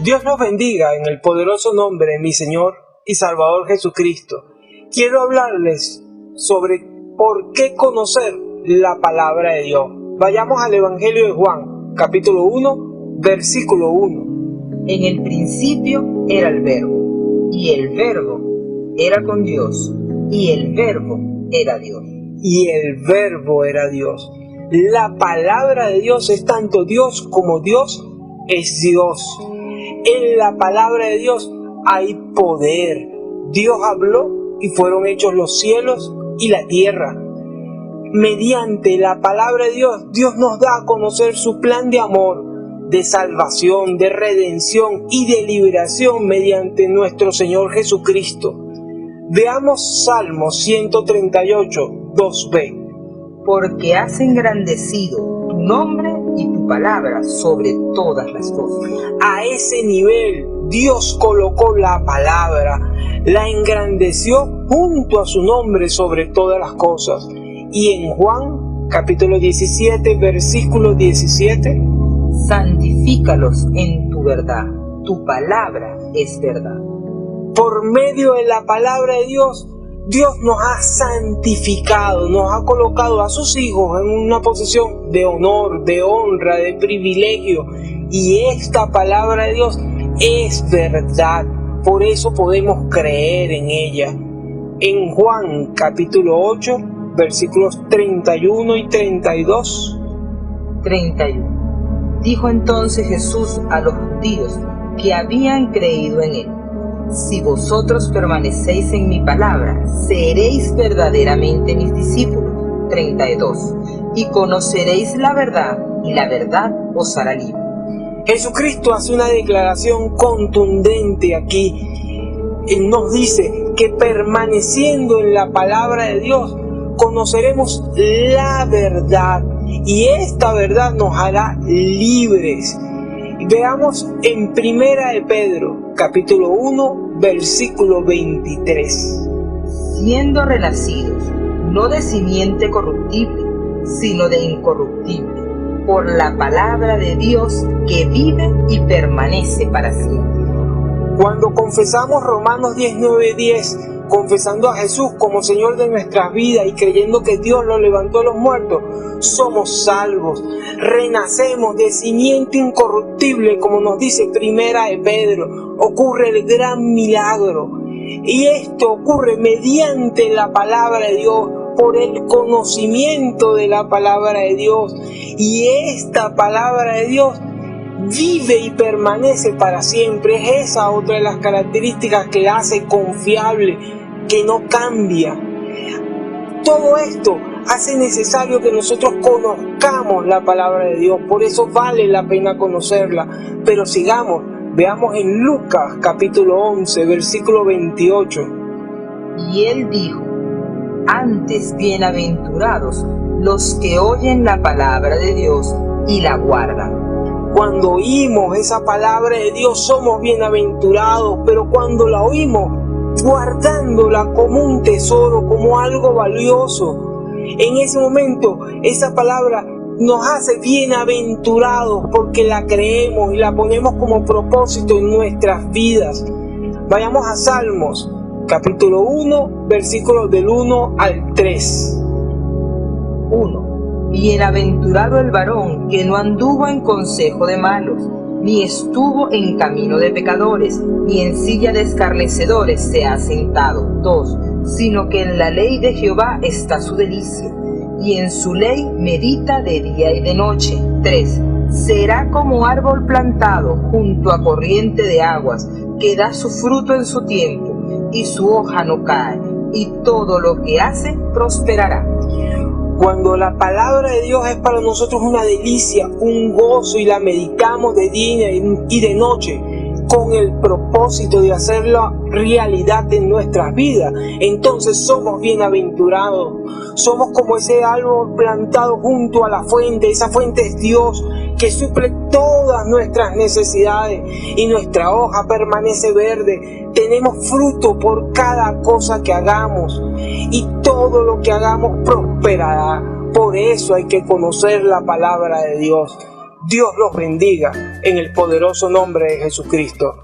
Dios nos bendiga en el poderoso nombre de mi Señor y Salvador Jesucristo. Quiero hablarles sobre por qué conocer la palabra de Dios. Vayamos al Evangelio de Juan, capítulo 1, versículo 1. En el principio era el Verbo, y el Verbo era con Dios, y el Verbo era Dios. Y el Verbo era Dios. La palabra de Dios es tanto Dios como Dios es Dios. En la palabra de Dios hay poder. Dios habló y fueron hechos los cielos y la tierra. Mediante la palabra de Dios, Dios nos da a conocer su plan de amor, de salvación, de redención y de liberación mediante nuestro Señor Jesucristo. Veamos Salmo 138, 2b. Porque has engrandecido tu nombre y tu palabra sobre todas las cosas. A ese nivel Dios colocó la palabra, la engrandeció junto a su nombre sobre todas las cosas. Y en Juan capítulo 17, versículo 17, santifícalos en tu verdad, tu palabra es verdad. Por medio de la palabra de Dios, Dios nos ha santificado, nos ha colocado a sus hijos en una posición de honor, de honra, de privilegio. Y esta palabra de Dios es verdad, por eso podemos creer en ella. En Juan capítulo 8, versículos 31 y 32. 31. Dijo entonces Jesús a los judíos que habían creído en él: si vosotros permanecéis en mi palabra, seréis verdaderamente mis discípulos. 32. Y conoceréis la verdad, y la verdad os hará libre. Jesucristo hace una declaración contundente aquí. Él nos dice que permaneciendo en la palabra de Dios, conoceremos la verdad, y esta verdad nos hará libres. Veamos en Primera de Pedro, capítulo 1, versículo 23. Siendo renacidos, no de simiente corruptible, sino de incorruptible, por la palabra de Dios que vive y permanece para siempre. Cuando confesamos Romanos 19:10, confesando a Jesús como Señor de nuestras vidas y creyendo que Dios lo levantó de los muertos, somos salvos, renacemos de simiente incorruptible, como nos dice Primera de Pedro. Ocurre el gran milagro, y esto ocurre mediante la palabra de Dios, por el conocimiento de la palabra de Dios. Y esta palabra de Dios vive y permanece para siempre. Es esa otra de las características que la hace confiable, que no cambia. Todo esto hace necesario que nosotros conozcamos la palabra de Dios, por eso vale la pena conocerla. Pero sigamos, veamos en Lucas capítulo 11, versículo 28. Y él dijo: antes bienaventurados los que oyen la palabra de Dios y la guardan. Cuando oímos esa palabra de Dios somos bienaventurados, pero cuando la oímos guardándola como un tesoro, como algo valioso, en ese momento esa palabra nos hace bienaventurados porque la creemos y la ponemos como propósito en nuestras vidas. Vayamos a Salmos capítulo 1, versículos del 1 al 3. 1. Bienaventurado el varón que no anduvo en consejo de malos, ni estuvo en camino de pecadores, ni en silla de escarnecedores se ha sentado. 2. Sino que en la ley de Jehová está su delicia, y en su ley medita de día y de noche. 3. Será como árbol plantado junto a corriente de aguas, que da su fruto en su tiempo, y su hoja no cae, y todo lo que hace prosperará. Cuando la palabra de Dios es para nosotros una delicia, un gozo, y la meditamos de día y de noche con el propósito de hacerla realidad en nuestras vidas, entonces somos bienaventurados. Somos como ese árbol plantado junto a la fuente. Esa fuente es Dios, que suple todas nuestras necesidades, y nuestra hoja permanece verde. Tenemos fruto por cada cosa que hagamos, y todo lo que hagamos prosperará. Por eso hay que conocer la palabra de Dios. Dios los bendiga en el poderoso nombre de Jesucristo.